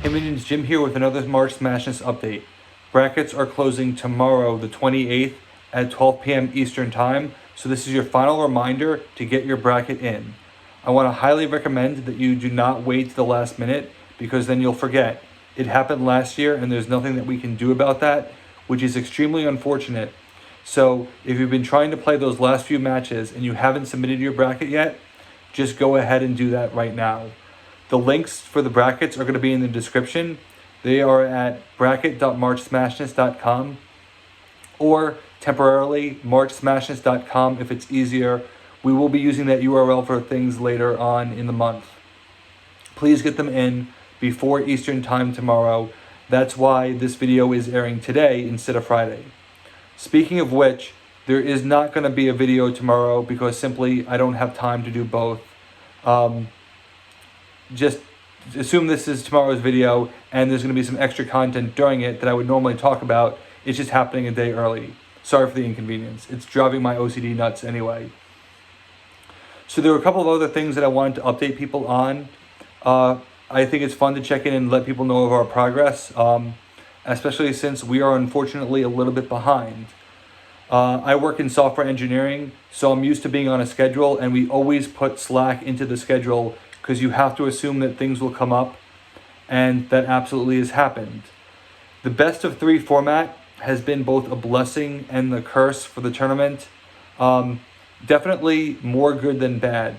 Hey Minions, Jim here with another March Smashness update. Brackets are closing tomorrow, the 28th at 12 p.m. Eastern Time, so this is your final reminder to get your bracket in. I want to highly recommend that you do not wait to the last minute, because then you'll forget. It happened last year and there's nothing that we can do about that, which is extremely unfortunate. So if you've been trying to play those last few matches and you haven't submitted your bracket yet, just go ahead and do that right now. The links for the brackets are going to be in the description. They are at bracket.marchsmashness.com or temporarily marchsmashness.com if it's easier. We will be using that URL for things later on in the month. Please get them in before Eastern Time tomorrow. That's why this video is airing today instead of Friday. Speaking of which, there is not going to be a video tomorrow because simply I don't have time to do both. Just assume this is tomorrow's video and there's going to be some extra content during it that I would normally talk about. It's just happening a day early. Sorry for the inconvenience. It's driving my OCD nuts anyway. So there were a couple of other things that I wanted to update people on. I think it's fun to check in and let people know of our progress, especially since we are unfortunately a little bit behind. I work in software engineering, so I'm used to being on a schedule, and we always put Slack into the schedule because you have to assume that things will come up, and that absolutely has happened. The best of 3 format has been both a blessing and the curse for the tournament. Definitely more good than bad.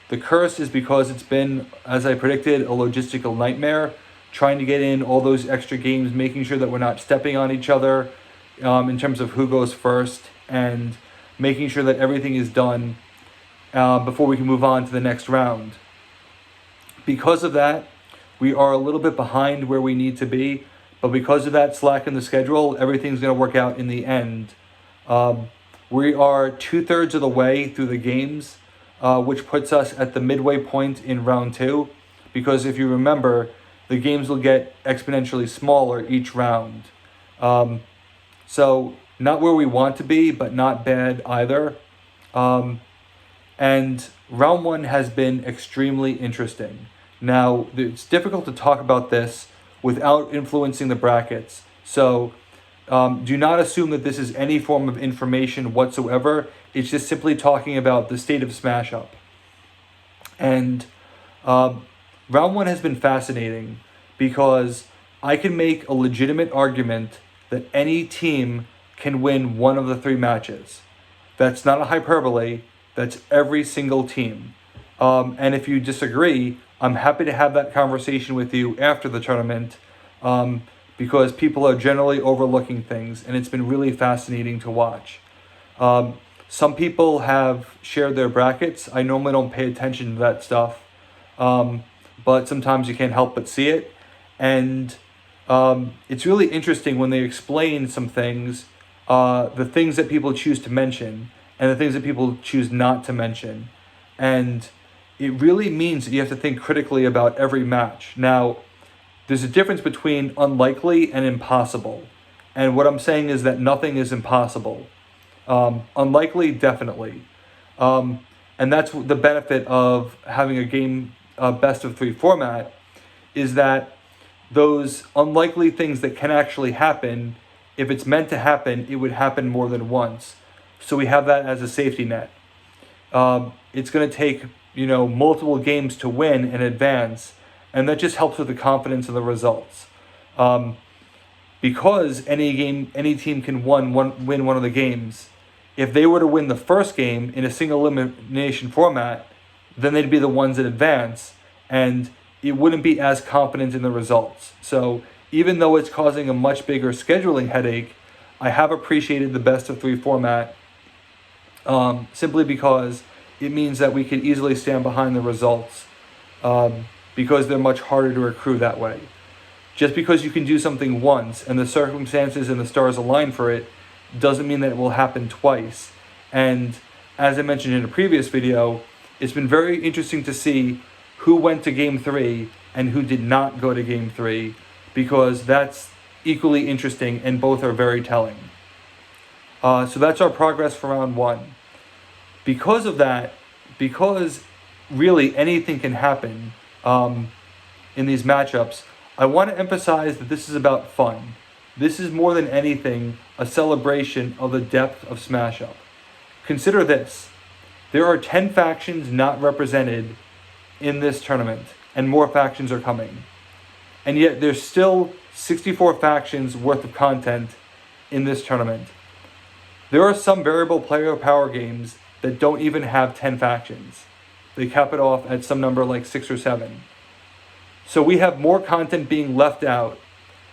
The curse is because it's been, as I predicted, a logistical nightmare, trying to get in all those extra games, making sure that we're not stepping on each other in terms of who goes first, and making sure that everything is done before we can move on to the next round. Because of that, we are a little bit behind where we need to be, but because of that slack in the schedule, everything's going to work out in the end. We are 2/3 of the way through the games, which puts us at the midway point in round 2, because if you remember, the games will get exponentially smaller each round. So not where we want to be, but not bad either. And round 1 has been extremely interesting. Now, it's difficult to talk about this without influencing the brackets. So do not assume that this is any form of information whatsoever. It's just simply talking about the state of Smash Up. And round 1 has been fascinating because I can make a legitimate argument that any team can win one of the 3 matches. That's not a hyperbole. That's every single team. And if you disagree, I'm happy to have that conversation with you after the tournament, because people are generally overlooking things, and it's been really fascinating to watch. Some people have shared their brackets. I normally don't pay attention to that stuff, but sometimes you can't help but see it. And it's really interesting when they explain some things, the things that people choose to mention and the things that people choose not to mention. And it really means that you have to think critically about every match. Now, there's a difference between unlikely and impossible. And what I'm saying is that nothing is impossible. Unlikely, definitely. And that's the benefit of having a game best of 3 format, is that those unlikely things that can actually happen, if it's meant to happen, it would happen more than once. So we have that as a safety net. It's going to take, multiple games to win and advance, and that just helps with the confidence of the results. Because any team can win one of the games. If they were to win the first game in a single elimination format, then they'd be the ones that advance, and it wouldn't be as confident in the results. So even though it's causing a much bigger scheduling headache, I have appreciated the best of 3 format, simply because it means that we can easily stand behind the results, because they're much harder to accrue that way. Just because you can do something once and the circumstances and the stars align for it doesn't mean that it will happen twice. And as I mentioned in a previous video, it's been very interesting to see who went to Game 3 and who did not go to Game 3, because that's equally interesting and both are very telling. So that's our progress for round 1. Because of that, because really anything can happen in these matchups, I want to emphasize that this is about fun. This is more than anything a celebration of the depth of Smash Up. Consider this. There are 10 factions not represented in this tournament, and more factions are coming. And yet there's still 64 factions worth of content in this tournament. There are some variable player power games that don't even have 10 factions. They cap it off at some number like 6 or 7. So we have more content being left out,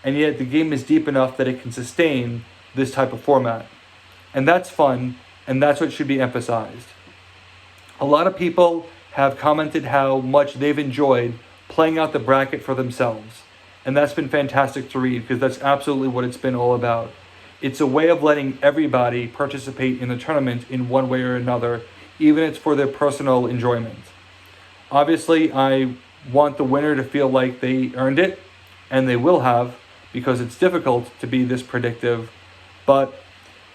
and yet the game is deep enough that it can sustain this type of format. And that's fun, and that's what should be emphasized. A lot of people have commented how much they've enjoyed playing out the bracket for themselves. And that's been fantastic to read, because that's absolutely what it's been all about. It's a way of letting everybody participate in the tournament in one way or another, even if it's for their personal enjoyment. Obviously, I want the winner to feel like they earned it, and they will have, because it's difficult to be this predictive. But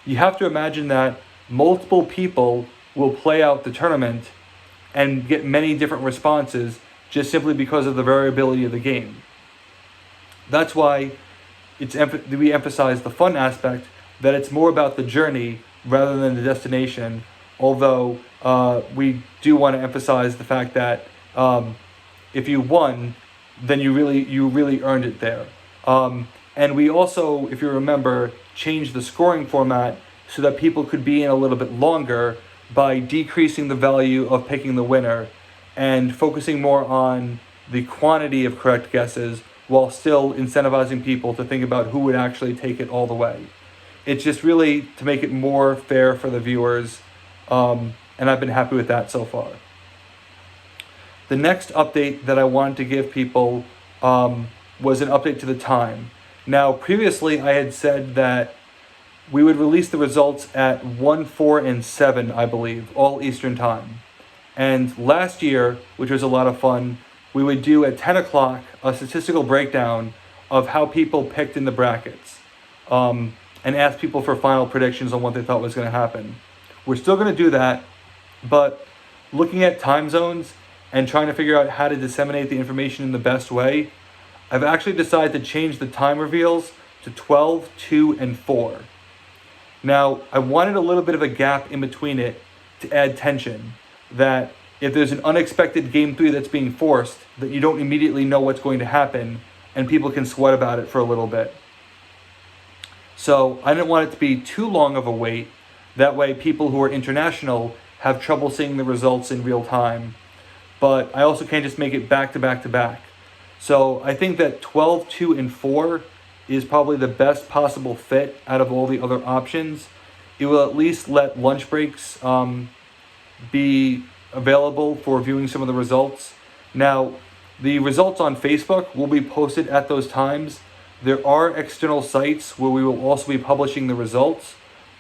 you have to imagine that multiple people will play out the tournament and get many different responses just simply because of the variability of the game. That's why we emphasize the fun aspect, that it's more about the journey rather than the destination, although we do want to emphasize the fact that if you won, then you really earned it there. And we also, if you remember, changed the scoring format so that people could be in a little bit longer by decreasing the value of picking the winner and focusing more on the quantity of correct guesses, while still incentivizing people to think about who would actually take it all the way. It's just really to make it more fair for the viewers, and I've been happy with that so far. The next update that I wanted to give people was an update to the time. Now, previously I had said that we would release the results at 1, 4, and 7, I believe, all Eastern time. And last year, which was a lot of fun, we would do at 10 o'clock a statistical breakdown of how people picked in the brackets, and ask people for final predictions on what they thought was going to happen. We're still going to do that, but looking at time zones and trying to figure out how to disseminate the information in the best way, I've actually decided to change the time reveals to 12, 2, and 4. Now, I wanted a little bit of a gap in between it to add tension, that if there's an unexpected Game 3 that's being forced, that you don't immediately know what's going to happen, and people can sweat about it for a little bit. So I didn't want it to be too long of a wait. That way people who are international have trouble seeing the results in real time. But I also can't just make it back to back to back. So I think that 12, 2, and 4 is probably the best possible fit out of all the other options. It will at least let lunch breaks be available for viewing some of the results. Now, the results on Facebook will be posted at those times. There are external sites where we will also be publishing the results,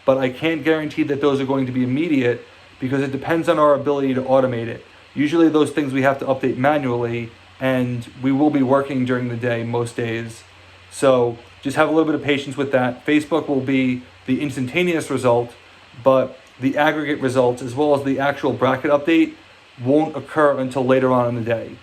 but I can't guarantee that those are going to be immediate, because it depends on our ability to automate it. Usually those things we have to update manually, and we will be working during the day most days. So just have a little bit of patience with that. Facebook will be the instantaneous result, but the aggregate results, as well as the actual bracket update, won't occur until later on in the day.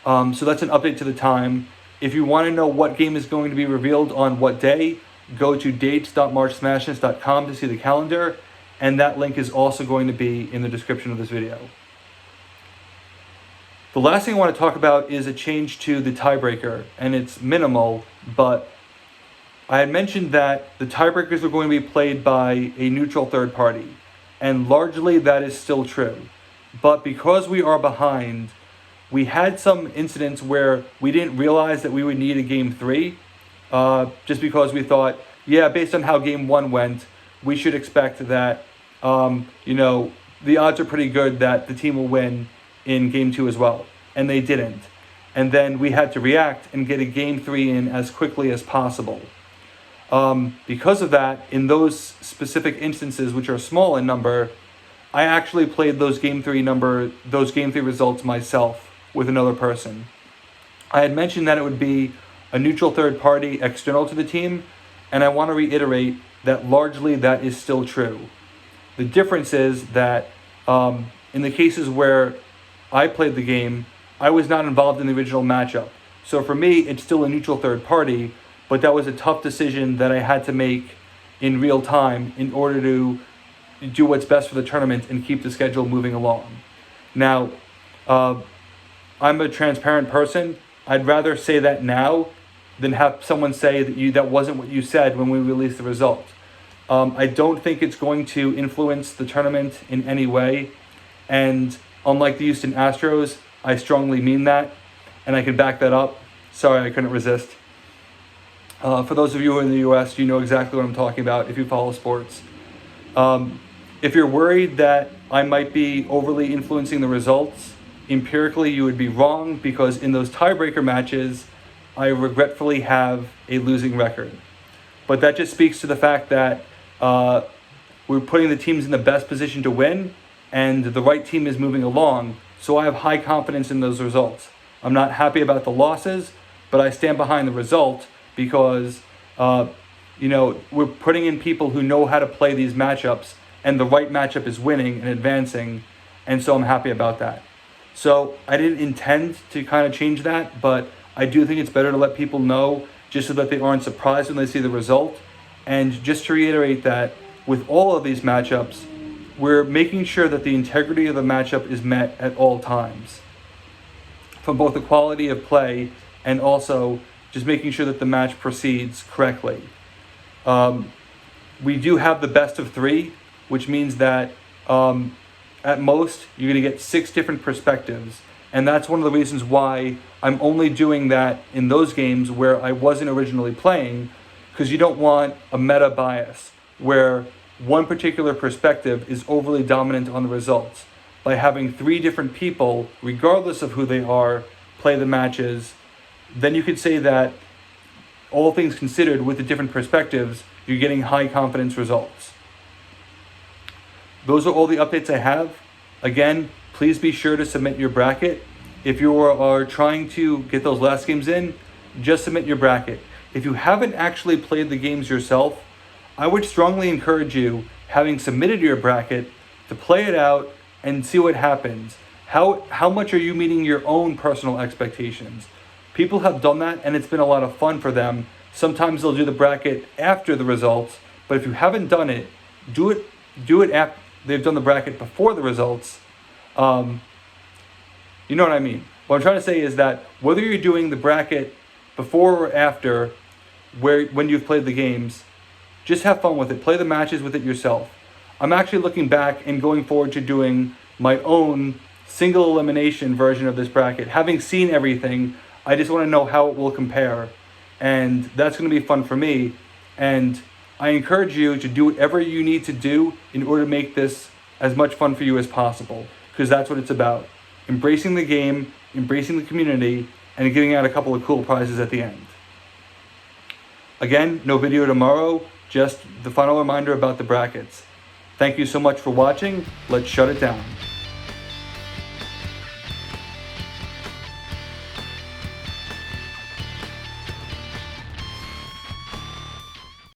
So that's an update to the time. If you want to know what game is going to be revealed on what day, go to dates.marchsmashness.com to see the calendar, and that link is also going to be in the description of this video. The last thing I want to talk about is a change to the tiebreaker, and it's minimal, but I had mentioned that the tiebreakers are going to be played by a neutral third party, and largely that is still true. But because we are behind, we had some incidents where we didn't realize that we would need a Game 3, just because we thought, yeah, based on how Game 1 went, we should expect that, the odds are pretty good that the team will win in Game 2 as well. And they didn't. And then we had to react and get a Game 3 in as quickly as possible. Because of that, in those specific instances, which are small in number, I actually played those Game 3 results myself with another person. I had mentioned that it would be a neutral third party external to the team, and I want to reiterate that largely that is still true. The difference is that in the cases where I played the game, I was not involved in the original matchup. So for me, it's still a neutral third party, but that was a tough decision that I had to make in real time in order to do what's best for the tournament and keep the schedule moving along. Now, I'm a transparent person. I'd rather say that now than have someone say that wasn't what you said when we released the result. I don't think it's going to influence the tournament in any way. And unlike the Houston Astros, I strongly mean that. And I can back that up. Sorry, I couldn't resist. For those of you who are in the US, you know exactly what I'm talking about if you follow sports. If you're worried that I might be overly influencing the results, empirically you would be wrong, because in those tiebreaker matches, I regretfully have a losing record. But that just speaks to the fact that we're putting the teams in the best position to win, and the right team is moving along. So I have high confidence in those results. I'm not happy about the losses, but I stand behind the result because, we're putting in people who know how to play these matchups, and the right matchup is winning and advancing, and so I'm happy about that. So I didn't intend to kind of change that, but I do think it's better to let people know just so that they aren't surprised when they see the result. And just to reiterate that with all of these matchups, we're making sure that the integrity of the matchup is met at all times, from both the quality of play and also just making sure that the match proceeds correctly. We do have the best of three, which means that at most you're going to get 6 different perspectives. And that's one of the reasons why I'm only doing that in those games where I wasn't originally playing, because you don't want a meta bias where one particular perspective is overly dominant on the results. By having 3 different people, regardless of who they are, play the matches, then you could say that all things considered, with the different perspectives, you're getting high confidence results. Those are all the updates I have. Again, please be sure to submit your bracket. If you are trying to get those last games in, just submit your bracket. If you haven't actually played the games yourself, I would strongly encourage you, having submitted your bracket, to play it out and see what happens. How much are you meeting your own personal expectations? People have done that and it's been a lot of fun for them. Sometimes they'll do the bracket after the results, but if you haven't done it, do it after they've done the bracket before the results. You know what I mean? What I'm trying to say is that whether you're doing the bracket before or after, when you've played the games, just have fun with it. Play the matches with it yourself. I'm actually looking back and going forward to doing my own single elimination version of this bracket. Having seen everything, I just want to know how it will compare. And that's going to be fun for me. And I encourage you to do whatever you need to do in order to make this as much fun for you as possible, because that's what it's about. Embracing the game, embracing the community, and giving out a couple of cool prizes at the end. Again, no video tomorrow, just the final reminder about the brackets. Thank you so much for watching. Let's shut it down.